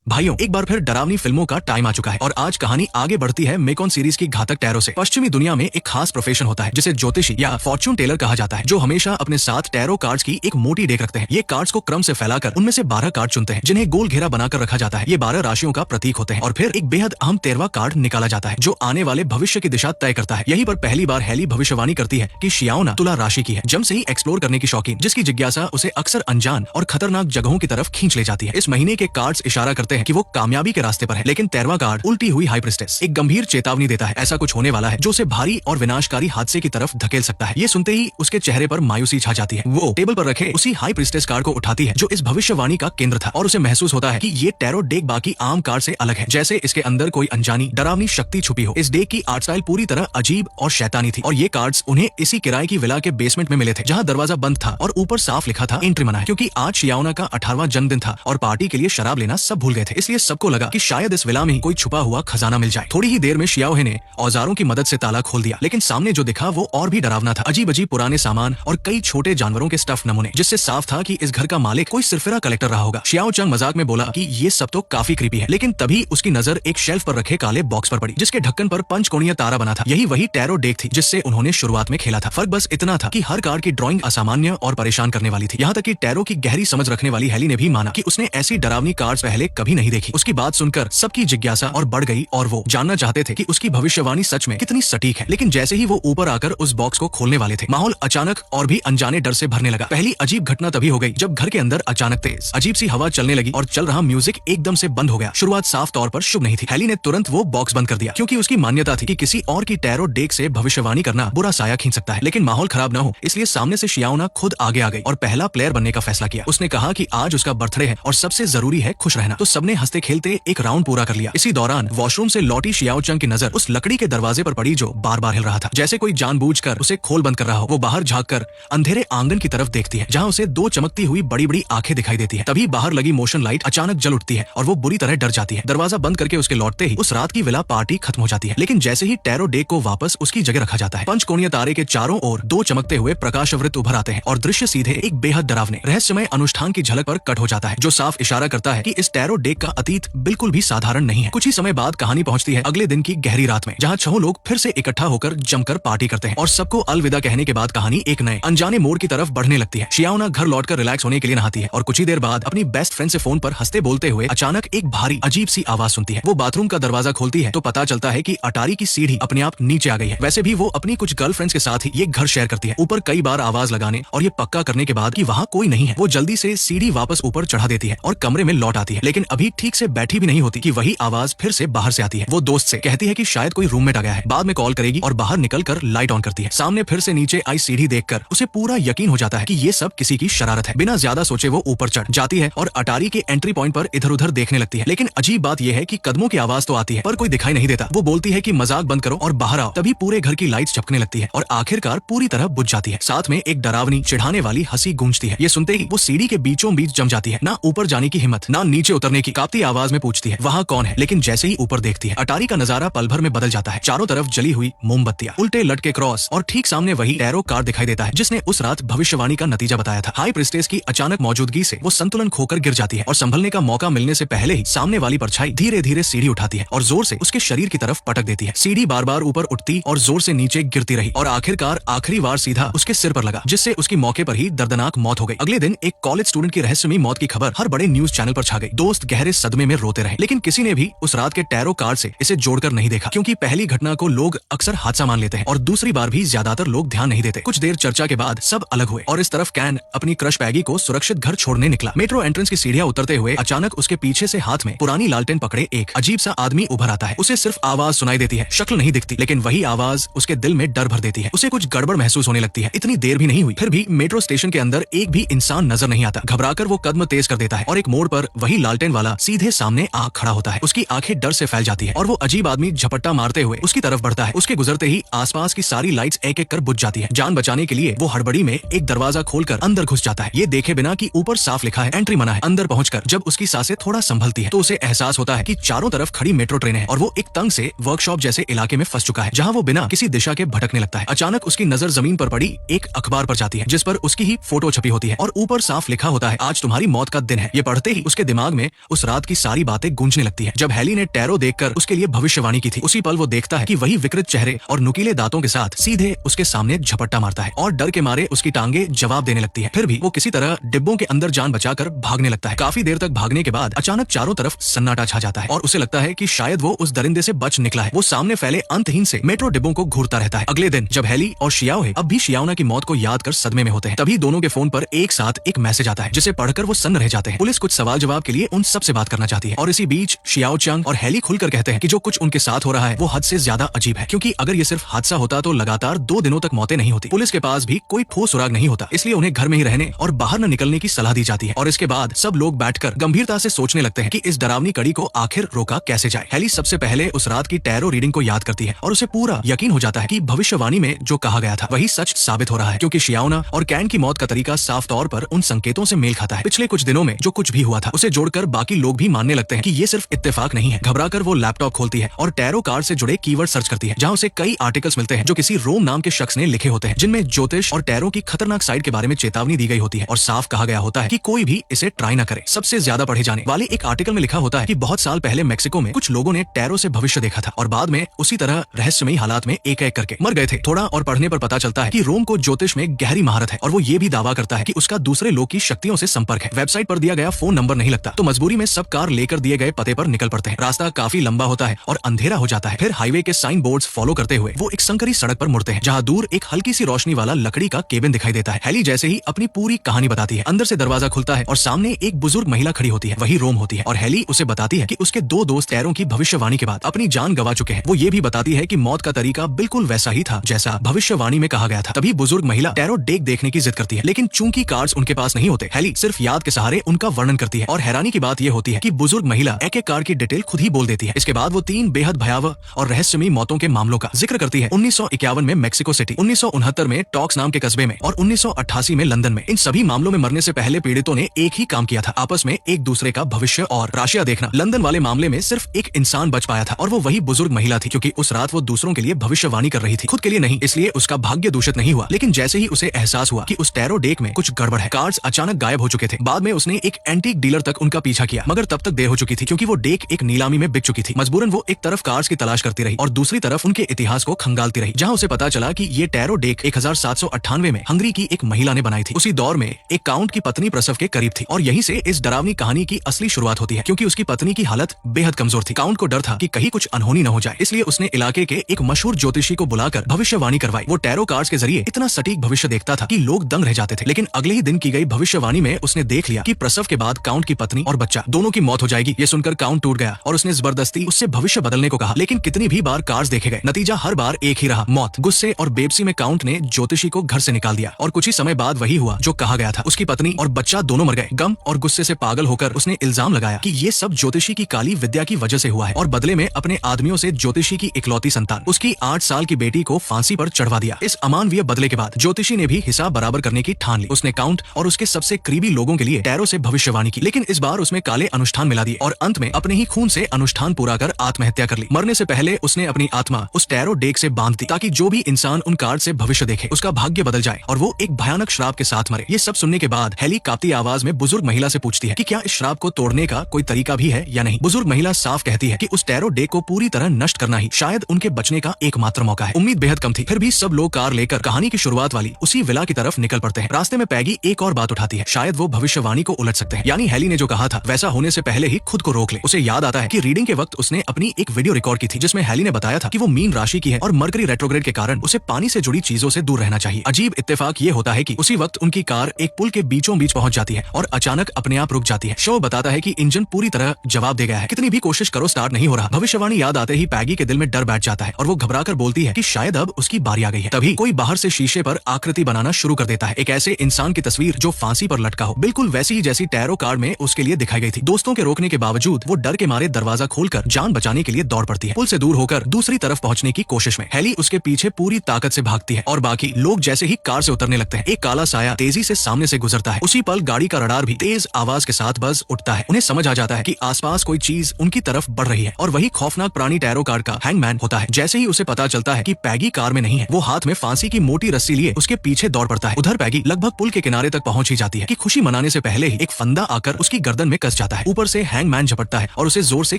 भाइयों, एक बार फिर डरावनी फिल्मों का टाइम आ चुका है और आज कहानी आगे बढ़ती है मेकॉन सीरीज की घातक टैरो से। पश्चिमी दुनिया में एक खास प्रोफेशन होता है जिसे ज्योतिषी या फॉर्च्यून टेलर कहा जाता है, जो हमेशा अपने साथ टैरो कार्ड्स की एक मोटी डेक रखते हैं। ये कार्ड्स को क्रम से फैलाकर उनमें से 12 कार्ड चुनते हैं, जिन्हें गोल घेरा बनाकर रखा जाता है। ये 12 राशियों का प्रतीक होते हैं और फिर एक बेहद अहम 13वां कार्ड निकाला जाता है, जो आने वाले भविष्य की दिशा तय करता है। यहीं पर पहली बार हेली भविष्यवाणी करती है कि शियाओना तुला राशि की है। जम से ही एक्सप्लोर करने की शौकीन, जिसकी जिज्ञासा उसे अक्सर अनजान और खतरनाक जगहों की तरफ खींच ले जाती है। इस महीने के कार्ड्स इशारा करते हैं कि वो कामयाबी के रास्ते पर है, लेकिन 13वां कार्ड उल्टी हुई हाई प्रिस्टेस एक गंभीर चेतावनी देता है। ऐसा कुछ होने वाला है जो उसे भारी और विनाशकारी हादसे की तरफ धकेल सकता है। ये सुनते ही उसके चेहरे पर मायूसी छा जाती है। वो टेबल पर रखे उसी हाई प्रिस्टेस कार्ड को उठाती है जो इस भविष्यवाणी का केंद्र था, और उसे महसूस होता है कि ये टैरो डेक बाकी आम कार्ड से अलग है, जैसे इसके अंदर कोई अनजानी डरावनी शक्ति छुपी हो। इस डेक की आर्ट स्टाइल पूरी तरह अजीब और शैतानी थी, और ये कार्ड्स उन्हें इसी किराए की विला के बेसमेंट में मिले थे, जहाँ दरवाजा बंद था और ऊपर साफ लिखा था एंट्री मना है, क्योंकि आज शियाओना का 18वां जन्मदिन था और पार्टी के लिए शराब लेना सब भूल गए थे। इसलिए सबको लगा कि शायद इस विला में ही कोई छुपा हुआ खजाना मिल जाए। थोड़ी ही देर में शियाओहे ने औजारों की मदद से ताला खोल दिया, लेकिन सामने जो दिखा वो और भी डरावना था। अजीब अजीब पुराने सामान और कई छोटे जानवरों के स्टफ नमूने, जिससे साफ था कि इस घर का मालिक कोई सिरफिरा कलेक्टर रहा होगा। शियाओ चंग मजाक में बोला कि ये सब तो काफी क्रीपी है, लेकिन तभी उसकी नजर एक शेल्फ पर रखे काले बॉक्स पर पड़ी, जिसके ढक्कन पर पंचकोणीय तारा बना था। यही वही टैरो डेक थी जिससे उन्होंने शुरुआत में खेला था। फर्क बस इतना था कि हर कार्ड की ड्राइंग असामान्य और परेशान करने वाली थी। यहाँ तक कि टैरो की गहरी समझ रखने वाली हेली ने भी माना कि उसने ऐसी डरावनी कार्ड्स पहले कभी नहीं देखी। उसकी बात सुनकर सबकी जिज्ञासा और बढ़ गई और वो जानना चाहते थे कि उसकी भविष्यवाणी सच में कितनी सटीक है। लेकिन जैसे ही वो ऊपर आकर उस बॉक्स को खोलने वाले थे, माहौल अचानक और भी अनजाने डर से भरने लगा। पहली अजीब घटना तभी हो गई जब घर के अंदर अचानक तेज अजीब सी हवा चलने लगी और चल रहा म्यूजिक एकदम से बंद हो गया। शुरुआत साफ तौर पर शुभ नहीं थी। हेली ने तुरंत वो बॉक्स बंद कर दिया, क्योंकि उसकी मान्यता थी कि किसी और की टैरो डेक से भविष्यवाणी करना बुरा साया खींच सकता है। लेकिन माहौल खराब न हो, इसलिए सामने से शियाओना खुद आगे आ गई और पहला प्लेयर बनने का फैसला किया। उसने कहा कि आज उसका बर्थडे है और सबसे जरूरी है खुश रहना। तो सबने हंसते खेलते एक राउंड पूरा कर लिया। इसी दौरान वॉशरूम से लौटी शियाओ चंग की नजर उस लकड़ी के दरवाजे पर पड़ी जो बार बार हिल रहा था, जैसे कोई जानबूझकर उसे खोल बंद कर रहा हो। वो बाहर झांककर अंधेरे आंगन की तरफ देखती है, जहाँ उसे दो चमकती हुई बड़ी बड़ी आंखें दिखाई देती है। तभी बाहर लगी मोशन लाइट अचानक जल उठती है और वो बुरी तरह डर जाती है। दरवाजा बंद करके उसके लौटते ही उस रात की विला पार्टी खत्म हो जाती है। लेकिन जैसे ही टैरो डेक को वापस उसकी जगह रखा जाता है, पंचकोणीय तारे के चारों ओर दो चमकते हुए प्रकाशवृत्त उभर आते हैं और दृश्य सीधे एक बेहद डरावने रहस्यमय अनुष्ठान की झलक पर कट हो जाता है, जो साफ इशारा करता है कि इस टैरो डेक का अतीत बिल्कुल भी साधारण नहीं है। कुछ ही समय बाद कहानी पहुंचती है अगले दिन की गहरी रात में, जहां 6 लोग फिर से इकट्ठा होकर जमकर पार्टी करते हैं और सबको अलविदा कहने के बाद कहानी एक नए अनजाने मोड़ की तरफ बढ़ने लगती है। शियाओना घर लौटकर रिलैक्स होने के लिए नहाती है और कुछ ही देर बाद अपनी बेस्ट फ्रेंड से फोन पर हंसते बोलते हुए अचानक एक भारी अजीब सी आवाज सुनती है। वो बाथरूम का दरवाजा खोलती है तो पता चलता है कि अटारी की सीढ़ी अपने आप नीचे आ गई है। वैसे भी वो अपनी कुछ गर्लफ्रेंड्स के साथ ही ये घर शेयर करती है। ऊपर कई बार आवाज लगाने और ये पक्का करने के बाद कि वहाँ कोई नहीं है, वो जल्दी से सीढ़ी वापस ऊपर चढ़ा देती है और कमरे में लौट आती है। लेकिन अभी ठीक से बैठी भी नहीं होती कि वही आवाज फिर से बाहर से आती है। वो दोस्त से कहती है कि शायद कोई रूममेट आ गया है, बाद में कॉल करेगी, और बाहर निकलकर लाइट ऑन करती है। सामने फिर से नीचे आई सीढ़ी देखकर उसे पूरा यकीन हो जाता है कि ये सब किसी की शरारत है। बिना ज्यादा सोचे वो ऊपर चढ़ जाती है और अटारी के एंट्री पॉइंट पर इधर उधर देखने लगती है। लेकिन अजीब बात यह है कि कदमों की आवाज तो आती है पर कोई दिखाई नहीं देता। वो बोलती है कि मजाक बंद करो और बाहर आओ। तभी पूरे घर की लाइट्स झपकने लगती है और आखिरकार पूरी तरह बुझ जाती है। साथ में एक डरावनी चिढ़ाने वाली हंसी गूंजती है। ये सुनते ही वो सीढ़ी के बीचों बीच जम जाती है। ना ऊपर जाने की हिम्मत, ना नीचे उतरने की। कांपती आवाज में पूछती है वहाँ कौन है, लेकिन जैसे ही ऊपर देखती है अटारी का नजारा पल भर में बदल जाता है। चारों तरफ जली हुई मोमबत्तियां, उल्टे लटके क्रॉस और ठीक सामने वही टैरो कार्ड दिखाई देता है जिसने उस रात भविष्यवाणी का नतीजा बताया था। हाई प्रिस्टेस की अचानक मौजूदगी से वो संतुलन खोकर गिर जाती है और संभलने का मौका मिलने से पहले ही सामने वाली परछाई धीरे धीरे सीढ़ी उठाती है और जोर से उसके शरीर की तरफ पटक देती है। सीढ़ी बार बार ऊपर उठती और जोर से नीचे गिरती रही और आखिरकार आखिरी वार सीधा उसके सिर पर लगा, जिससे उसकी मौके पर ही दर्दनाक मौत हो गई। अगले दिन एक कॉलेज स्टूडेंट की रहस्यमयी मौत की खबर हर बड़े न्यूज चैनल पर छा गई। दोस्त गहरे सदमे में रोते रहे, लेकिन किसी ने भी उस रात के टैरो कार्ड से इसे जोड़कर नहीं देखा, क्योंकि पहली घटना को लोग अक्सर हादसा मान लेते हैं और दूसरी बार भी ज्यादातर लोग ध्यान नहीं देते। कुछ देर चर्चा के बाद सब अलग हुए और इस तरफ कैन अपनी क्रश पैगी को सुरक्षित घर छोड़ने निकला। मेट्रो एंट्रेंस की सीढ़ियां उतरते हुए अचानक उसके पीछे से हाथ में पुरानी लालटेन पकड़े एक अजीब सा आदमी उभर आता है। उसे सिर्फ आवाज सुनाई देती है, शक्ल नहीं दिखती, लेकिन वही आवाज उसके दिल में डर भर देती है। उसे कुछ गड़बड़ महसूस होने लगती है। इतनी देर भी नहीं हुई, फिर भी मेट्रो स्टेशन के अंदर एक भी इंसान नजर नहीं आता। घबराकर वो कदम तेज कर देता है और एक मोड़ पर वही लालटेन वाला सीधे सामने आ खड़ा होता है। उसकी आंखें डर से फैल जाती है और वो अजीब आदमी झपट्टा मारते हुए उसकी तरफ बढ़ता है। उसके गुजरते ही आसपास की सारी लाइट्स एक एक कर बुझ जाती है। जान बचाने के लिए वो हड़बड़ी में एक दरवाजा खोलकर अंदर घुस जाता है, ये देखे बिना कि ऊपर साफ लिखा है एंट्री मना है। अंदर पहुंचकर जब उसकी सांसें थोड़ा संभलती है तो उसे एहसास होता है कि चारों तरफ खड़ी मेट्रो ट्रेनें हैं और वो एक तंग से वर्कशॉप जैसे इलाके में फंस चुका है, जहां वो बिना किसी दिशा के भटकने लगता है। अचानक उसकी नजर जमीन पर पड़ी एक अखबार पर जाती है, जिस पर उसकी ही फोटो छपी होती है और ऊपर साफ लिखा होता है आज तुम्हारी मौत का दिन है। ये पढ़ते ही उसके दिमाग में उस रात की सारी बातें गूंजने लगती है। जब हैली ने टैरो देखकर उसके लिए भविष्यवाणी की थी, उसी पल वो देखता है कि वही विकृत चेहरे और नुकीले दांतों के साथ सीधे उसके सामने झपट्टा मारता है और डर के मारे उसकी टांगे जवाब देने लगती है। फिर भी वो किसी तरह डिब्बों के अंदर जान बचाकर भागने लगता है। काफी देर तक भागने के बाद अचानक चारों तरफ सन्नाटा छा जाता है और उसे लगता है कि शायद वो उस दरिंदे से बच निकला है। वो सामने फैले अंतहीन से मेट्रो डिब्बों को घूरता रहता है। अगले दिन जब हैली और शियाओहे अब भी शियाओना की मौत को याद कर सदमे में होते हैं, तभी दोनों के फोन पर एक साथ एक मैसेज आता है जिसे पढ़कर वो सन्न रह जाते हैं। पुलिस कुछ सवाल जवाब के लिए उन सब से बात करना चाहती है और इसी बीच शियाओ चंग और हैली खुलकर कहते हैं कि जो कुछ उनके साथ हो रहा है वो हद से ज्यादा अजीब है, क्योंकि अगर ये सिर्फ हादसा होता तो लगातार 2 दिनों तक मौतें नहीं होती। पुलिस के पास भी कोई ठोस सुराग नहीं होता, इसलिए उन्हें घर में ही रहने और बाहर न निकलने की सलाह दी जाती है। और इसके बाद सब लोग बैठकर गंभीरता से सोचने लगते हैं कि इस डरावनी कड़ी को आखिर रोका कैसे जाए। हैली सबसे पहले उस रात की टैरो रीडिंग को याद करती है और उसे पूरा यकीन हो जाता है कि भविष्यवाणी में जो कहा गया था वही सच साबित हो रहा है, क्योंकि शियाओना और कैन की मौत का तरीका साफ तौर पर उन संकेतों से मेल खाता है। पिछले कुछ दिनों में जो कुछ भी हुआ था उसे जोड़कर बाकी लोग भी मानने लगते हैं कि ये सिर्फ इत्तेफाक नहीं है। घबराकर वो लैपटॉप खोलती है और टैरो कार्ड से जुड़े कीवर्ड सर्च करती है, जहां उसे कई आर्टिकल्स मिलते हैं जो किसी रोम नाम के शख्स ने लिखे होते हैं, जिनमें ज्योतिष और टैरो की खतरनाक साइड के बारे में चेतावनी दी गई होती है और साफ कहा गया होता है कि कोई भी इसे ट्राई न करे। सबसे ज्यादा पढ़े जाने वाले एक आर्टिकल में लिखा होता है कि बहुत साल पहले मेक्सिको में कुछ लोगों ने टैरो से भविष्य देखा था और बाद में उसी तरह रहस्यमयी हालात में एक एक करके मर गए थे। थोड़ा और पढ़ने पर पता चलता है कि रोम को ज्योतिष में गहरी महारत है और वो ये भी दावा करता है कि उसका दूसरे लोग की शक्तियों से संपर्क है। वेबसाइट पर दिया गया फोन नंबर नहीं लगता तो मजबूरी में सब कार लेकर दिए गए पते पर निकल पड़ते हैं। रास्ता काफी लंबा होता है और अंधेरा हो जाता है। फिर हाईवे के साइन बोर्ड्स फॉलो करते हुए वो एक संकरी सड़क पर मुड़ते हैं, जहाँ दूर एक हल्की सी रोशनी वाला लकड़ी का केबिन दिखाई देता है। हैली जैसे ही अपनी पूरी कहानी बताती है, अंदर से दरवाजा खुलता है और सामने एक बुजुर्ग महिला खड़ी होती है। वही रोम होती है और हैली उसे बताती है कि उसके 2 दोस्त टैरो की भविष्यवाणी के बाद अपनी जान गंवा चुके हैं। वो ये भी बताती है कि मौत का तरीका बिल्कुल वैसा ही था जैसा भविष्यवाणी में कहा गया था। तभी बुजुर्ग महिला टैरो डेक देखने की जिद करती है, लेकिन चूंकि कार्ड्स उनके पास नहीं होते, हैली सिर्फ याद के सहारे उनका वर्णन करती है और हैरानी की बात यह होती है कि बुजुर्ग महिला एक एक कार्ड की डिटेल खुद ही बोल देती है। इसके बाद वो 3 बेहद भयावह और रहस्यमयी मौतों के मामलों का जिक्र करती है। 1951 में मेक्सिको सिटी, 1969 में टॉक्स नाम के कस्बे में और 1988 में लंदन में। इन सभी मामलों में मरने से पहले पीड़ितों ने एक ही काम किया था, आपस में एक दूसरे का भविष्य और राशियां देखना। लंदन वाले मामले में सिर्फ एक इंसान बच पाया था और वो वही बुजुर्ग महिला थी, क्योंकि उस रात वो दूसरों के लिए भविष्यवाणी कर रही थी, खुद के लिए नहीं। इसलिए उसका भाग्य दूषित नहीं हुआ। लेकिन जैसे ही उसे एहसास हुआ कि उस टैरो डेक में कुछ गड़बड़ है, कार्ड्स अचानक गायब हो चुके थे। बाद में उसने एक एंटीक डीलर तक उनका पीछा किया, मगर तब तक देर हो चुकी थी, क्योंकि वो डेक एक नीलामी में बिक चुकी थी। मजबूरन वो एक तरफ कार्ड्स की तलाश करती रही और दूसरी तरफ उनके इतिहास को खंगालती रही, जहां उसे पता चला कि ये टैरो डेक 1798 में हंगरी की एक महिला ने बनाई थी। उसी दौर में एक काउंट की पत्नी प्रसव के करीब थी और यहीं से इस डरावनी कहानी की असली शुरुआत होती है, क्योंकि उसकी पत्नी की हालत बेहद कमजोर थी। काउंट को डर था कि कहीं कुछ अनहोनी न हो जाए, इसलिए उसने इलाके के एक मशहूर ज्योतिषी को बुलाकर भविष्यवाणी करवाई। वो टैरो कार्ड्स के जरिए इतना सटीक भविष्य देखता था कि लोग दंग रह जाते थे। लेकिन अगले ही दिन की गई भविष्यवाणी में उसने देख लिया कि प्रसव के बाद काउंट की पत्नी और बच्चा दोनों की मौत हो जाएगी। ये सुनकर काउंट टूट गया और उसने जबरदस्ती उससे भविष्य बदलने को कहा। लेकिन कितनी भी बार कार्ड्स देखे गए, नतीजा हर बार एक ही रहा, मौत। गुस्से और बेबसी में काउंट ने ज्योतिषी को घर से निकाल दिया और कुछ ही समय बाद वही हुआ जो कहा गया था। उसकी पत्नी और बच्चा दोनों मर गए। गम और गुस्से से पागल होकर उसने इल्जाम लगाया कि ये सब ज्योतिषी की काली विद्या की वजह से हुआ है और बदले में अपने आदमियों से ज्योतिषी की इकलौती संतान, उसकी 8 साल की बेटी को फांसी पर चढ़वा दिया। इस अमानवीय बदले के बाद ज्योतिषी ने भी हिसाब बराबर करने की ठान ली। उसने काउंट और उसके सबसे करीबी लोगों के लिए टैरो से भविष्यवाणी की, लेकिन इस बार उसमें काले अनुष्ठान मिला दिए और अंत में अपने ही खून से अनुष्ठान पूरा कर आत्महत्या कर ली। मरने से पहले उसने अपनी आत्मा उस टैरो डेक से बांध दी, ताकि जो भी इंसान उन कार्ड से भविष्य देखे उसका भाग्य बदल जाए और वो एक भयानक श्राप के साथ मरे। ये सब सुनने के बाद हैली कांपती आवाज में बुजुर्ग महिला से पूछती है कि क्या इस श्राप को तोड़ने का कोई तरीका भी है या नहीं। बुजुर्ग महिला साफ कहती है कि उस टैरो डेक को पूरी तरह नष्ट करना ही शायद उनके बचने का एकमात्र मौका है। उम्मीद बेहद कम थी, फिर भी सब लोग कार लेकर कहानी की शुरुआत वाली उसी विला की तरफ निकल पड़ते हैं। रास्ते में पैगी एक और बात उठाती है, शायद वो भविष्यवाणी को उलट सकते हैं, यानी हैली ने जो कहा था वैसा होने से पहले ही खुद को रोक ले। उसे याद आता है कि रीडिंग के वक्त उसने अपनी एक वीडियो रिकॉर्ड की थी, जिसमें हैली ने बताया था कि वो मीन राशि की है और मरकरी रेट्रोग्रेड के कारण उसे पानी से जुड़ी चीजों से दूर रहना चाहिए। अजीब इत्तेफाक ये होता है कि उसी वक्त उनकी कार एक पुल के बीचों बीच पहुंच जाती है और अचानक अपने आप रुक जाती है। शो बताता है कि इंजन पूरी तरह जवाब दे गया है, कितनी भी कोशिश करो स्टार्ट नहीं हो रहा। भविष्यवाणी याद आते ही पैगी के दिल में डर बैठ जाता है और वो घबराकर बोलती है कि शायद अब उसकी बारी आ गई है। तभी कोई बाहर से शीशे पर आकृति बनाना शुरू कर देता है, एक ऐसे इंसान की तस्वीर जो फांसी पर लटका हो, बिल्कुल वैसी ही जैसी टैरो कार्ड में उसके लिए दिखाई गई थी। दोस्तों के रोकने के बावजूद वो डर के मारे दरवाजा खोलकर जान बचाने के लिए दौड़ पड़ती है। पुल से दूर होकर दूसरी तरफ पहुंचने की कोशिश में हैली उसके पीछे पूरी ताकत से भागती है और बाकी लोग जैसे ही कार से उतरने लगते हैं, एक काला साया तेजी से सामने से गुजरता है। उसी पल गाड़ी का रडार भी तेज आवाज के साथ बज उठता है। उन्हें समझ आ जाता है कि आसपास कोई चीज उनकी तरफ बढ़ रही है और वही खौफनाक प्राणी टैरो कार्ड का हैंगमैन होता है। जैसे ही उसे पता चलता है कि पैगी कार में नहीं है, वो हाथ में फांसी की मोटी रस्सी लिए उसके पीछे दौड़ पड़ता है। उधर पैगी लगभग पुल के किनारे तक पहुंच ही जाती है कि खुशी मनाने से पहले ही एक फंदा आकर उसकी गर्दन में कस जाता है। जाता है। ऊपर से हैंगमैन झपटता है और उसे जोर से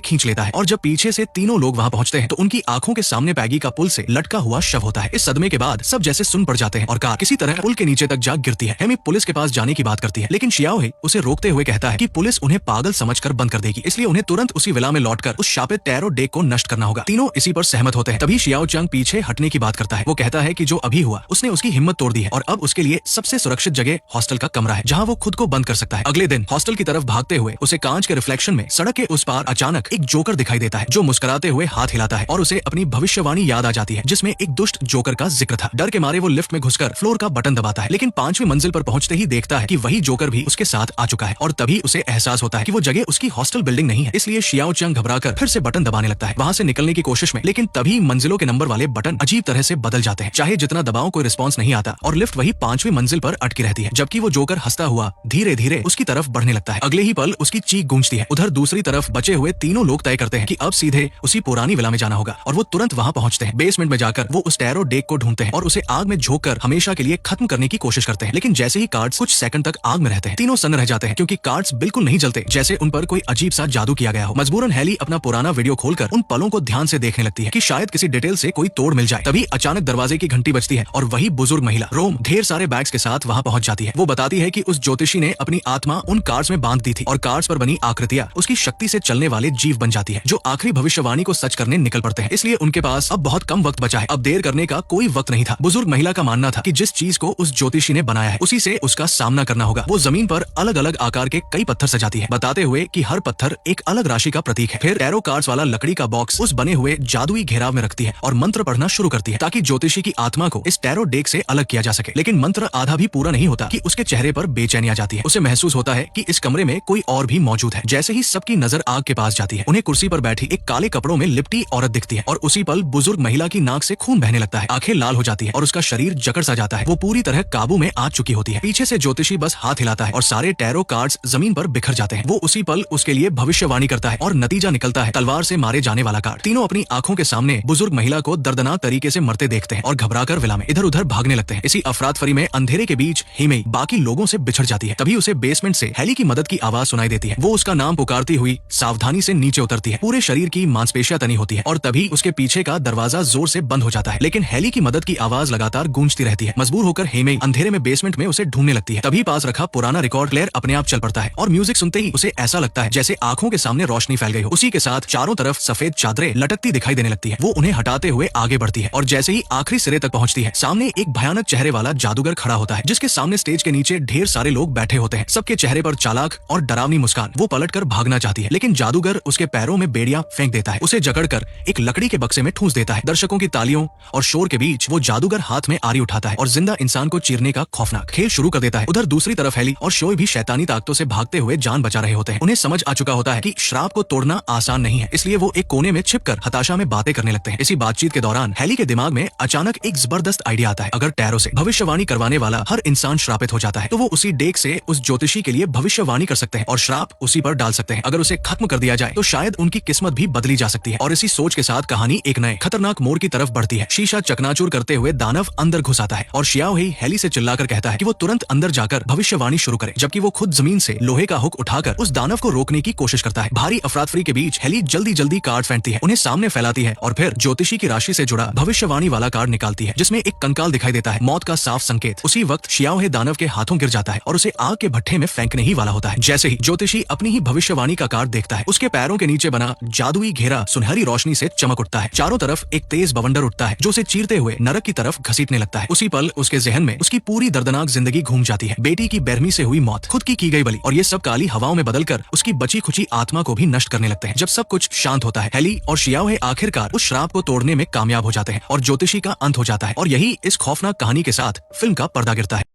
खींच लेता है और जब पीछे से तीनों लोग वहां पहुंचते हैं तो उनकी आंखों के सामने पैगी का पुल से लटका हुआ शव होता है। इस सदमे के बाद सब जैसे सुन पड़ जाते हैं और कार किसी तरह पुल के नीचे तक जा गिरती है। हेमी पुलिस के पास जाने की बात करती है लेकिन शियाओ हे उसे रोकते हुए कहता है कि पुलिस उन्हें पागल समझकर बंद कर देगी, इसलिए उन्हें तुरंत उसी विला में लौटकर उस शापित टैरो डेक को नष्ट करना होगा। तीनों इसी पर सहमत होते हैं। तभी शियाओ चंग पीछे हटने की बात करता है। वो कहता है कि जो अभी हुआ उसने उसकी हिम्मत तोड़ दी है और अब उसके लिए सबसे सुरक्षित जगह हॉस्टल का कमरा है जहाँ वो खुद को बंद कर सकता है। अगले दिन हॉस्टल की तरफ भागते हुए उसे कांच के रिफ्लेक्शन में सड़क के उस पार अचानक एक जोकर दिखाई देता है जो मुस्कुराते हुए हाथ हिलाता है और उसे अपनी भविष्यवाणी याद आ जाती है जिसमें एक दुष्ट जोकर का जिक्र था। डर के मारे वो लिफ्ट में घुसकर फ्लोर का बटन दबाता है लेकिन 5वीं मंजिल पर पहुंचते ही देखता है कि वही जोकर भी उसके साथ आ चुका है और तभी उसे एहसास होता है कि वो जगह उसकी हॉस्टल बिल्डिंग नहीं है। इसलिए शियाओ चंग घबराकर फिर से बटन दबाने लगता है वहां से निकलने की कोशिश में, लेकिन तभी मंजिलों के नंबर वाले बटन अजीब तरह से बदल जाते हैं। चाहे जितना दबाओ कोई रिस्पॉन्स नहीं आता और लिफ्ट वही 5वीं मंजिल पर अटकी रहती है जबकि वो जोकर हंसता हुआ धीरे धीरे उसकी तरफ बढ़ने लगता है। अगले ही पल उसकी चीख गूंजती है। उधर दूसरी तरफ बचे हुए तीनों लोग तय करते हैं कि अब सीधे उसी पुरानी विला में जाना होगा और वो तुरंत वहां पहुंचते हैं। बेसमेंट में जाकर वो उस टैरो डेक को ढूंढते हैं और उसे आग में झोंककर हमेशा के लिए खत्म करने की कोशिश करते हैं, लेकिन जैसे ही कार्ड्स कुछ सेकंड तक आग में रहते हैं तीनों सन्न रह जाते हैं क्योंकि कार्ड्स बिल्कुल नहीं जलते, जैसे उन पर कोई अजीब सा जादू किया गया हो। मजबूरन हेली अपना पुराना वीडियो खोलकर उन पलों को ध्यान से देखने लगती है कि शायद किसी डिटेल से कोई तोड़ मिल जाए। तभी अचानक दरवाजे की घंटी बजती है और वही बुजुर्ग महिला रोम ढेर सारे बैग्स के साथ वहां पहुंच जाती है। वो बताती है कि उस ज्योतिषी ने अपनी आत्मा उन कार्ड्स में बांध दी थी और कार्ड्स पर बनी आकृतियां उसकी शक्ति से चलने वाले जीव बन जाती है जो आखिरी भविष्यवाणी को सच करने निकल पड़ते हैं। इसलिए उनके पास अब बहुत कम वक्त बचा है। अब देर करने का कोई वक्त नहीं था। बुजुर्ग महिला का मानना था कि जिस चीज को उस ज्योतिषी ने बनाया है उसी से उसका सामना करना होगा। वो जमीन पर अलग अलग आकार के कई पत्थर सजाती है, बताते हुए कि हर पत्थर एक अलग राशि का प्रतीक है। फिर टैरो कार्ड्स वाला लकड़ी का बॉक्स उस बने हुए जादुई घेराव में रखती है और मंत्र पढ़ना शुरू करती है ताकि ज्योतिषी की आत्मा को इस टैरो डेक से अलग किया जा सके। लेकिन मंत्र आधा भी पूरा नहीं होता कि उसके चेहरे पर बेचैनी आ जाती है। उसे महसूस होता है कि इस कमरे में कोई और भी मौजूद है। जैसे ही सबकी नजर आग के पास जाती है उन्हें कुर्सी पर बैठी एक काले कपड़ों में लिपटी औरत दिखती है और उसी पल बुजुर्ग महिला की नाक से खून बहने लगता है। आंखें लाल हो जाती है और उसका शरीर जकड़ सा जाता है। वो पूरी तरह काबू में आ चुकी होती है। पीछे से ज्योतिषी बस हाथ हिलाता है और सारे टैरो कार्ड्स जमीन पर बिखर जाते हैं। वो उसी पल उसके लिए भविष्यवाणी करता है और नतीजा निकलता है तलवार से मारे जाने वाला कार्ड। तीनों अपनी आंखों के सामने बुजुर्ग महिला को दर्दनाक तरीके से मरते देखते हैं और घबराकर विला में इधर उधर भागने लगते हैं। इसी अफरातफरी में अंधेरे के बीच हेमी बाकी लोगों से बिछड़ जाती है। तभी उसे बेसमेंट से हेली की मदद की आवाज सुनाई देती है। वो उसका नाम पुकारती हुई सावधानी से नीचे उतरती है। पूरे शरीर की मांसपेशियां तनी होती है और तभी उसके पीछे का दरवाजा जोर से बंद हो जाता है, लेकिन हेली की मदद की आवाज लगातार गूंजती रहती है। मजबूर होकर हेमी अंधेरे में बेसमेंट में उसे ढूंढने लगती है। तभी पास रखा पुराना रिकॉर्ड प्लेयर अपने आप चल पड़ता है और म्यूजिक सुनते ही उसे ऐसा लगता है जैसे आंखों के सामने रोशनी फैल गई हो। उसी के साथ चारों तरफ सफेद चादरें लटकती दिखाई देने लगती है। वो उन्हें हटाते हुए आगे बढ़ती है और जैसे ही आखिरी सिरे तक पहुंचती है सामने एक भयानक चेहरे वाला जादूगर खड़ा होता है जिसके सामने स्टेज के नीचे ढेर सारे लोग बैठे होते हैं। सबके चेहरे पर चालाक और डरावनी मुस्कान। वो पलटकर भागना चाहती है लेकिन जादूगर उसके पैरों में बेड़ियां फेंक देता है। उसे जकड़कर एक लकड़ी के बक्से में ठूंस देता है। दर्शकों की तालियों और शोर के बीच वो जादूगर हाथ में आरी उठाता है और जिंदा इंसान को चीरने का खौफनाक खेल शुरू कर देता है। उधर दूसरी तरफ हेली और शोय भी शैतानी ताकतों से भागते हुए जान बचा रहे होते हैं। उन्हें समझ आ चुका होता है कि श्राप को तोड़ना आसान नहीं है, इसलिए वो एक कोने में छिपकर हताशा में बातें करने लगते हैं। इसी बातचीत के दौरान हेली के दिमाग में अचानक एक जबरदस्त आइडिया आता है। अगर टैरो से भविष्यवाणी करवाने वाला हर इंसान श्रापित हो जाता है तो वो उसी डेक से उस ज्योतिषी के लिए भविष्यवाणी कर सकते हैं और श्राप उसी पर डाल सकते हैं। अगर उसे खत्म कर दिया जाए तो शायद उनकी किस्मत भी बदली जा सकती है। और इसी सोच के साथ कहानी एक नए खतरनाक मोड़ की तरफ बढ़ती है। शीशा चकनाचूर करते हुए दानव अंदर घुस आता है और शियाओ ही हेली से चिल्लाकर कहता है कि वो तुरंत अंदर जाकर भविष्यवाणी शुरू करे, जबकि वो खुद जमीन से लोहे का हुक उठाकर उस दानव को रोकने की कोशिश करता है। भारी अफरातफरी के बीच हेली जल्दी जल्दी कार्ड फेंकती है, उन्हें सामने फैलाती है और फिर ज्योतिषी की राशि से जुड़ा भविष्यवाणी वाला कार्ड निकालती है जिसमें एक कंकाल दिखाई देता है, मौत का साफ संकेत। उसी वक्त शियाओ हे दानव के हाथों गिर जाता है और उसे आग के भट्ठे में फेंकने ही वाला होता है। जैसे ही ज्योतिषी अपनी ही भविष्यवाणी का कार्ड देखता है उसके पैरों के नीचे बना जादुई घेरा सुनहरी रोशनी से चमक उठता है। चारों तरफ एक तेज बवंडर उठता है जो उसे चीरते हुए नरक की तरफ घसीटने लगता है। उसी पल उसके जहन में उसकी पूरी दर्दनाक जिंदगी घूम जाती है। बेटी की बेरहमी से हुई मौत, खुद की गई बलि और ये सब काली हवाओं में बदलकर उसकी बची खुची आत्मा को भी नष्ट करने लगते हैं। जब सब कुछ शांत होता है हेली और शियाओ हे आखिरकार उस श्राप को तोड़ने में कामयाब हो जाते हैं और ज्योतिषी का अंत हो जाता है। और यही इस खौफनाक कहानी के साथ फिल्म का पर्दा गिरता है।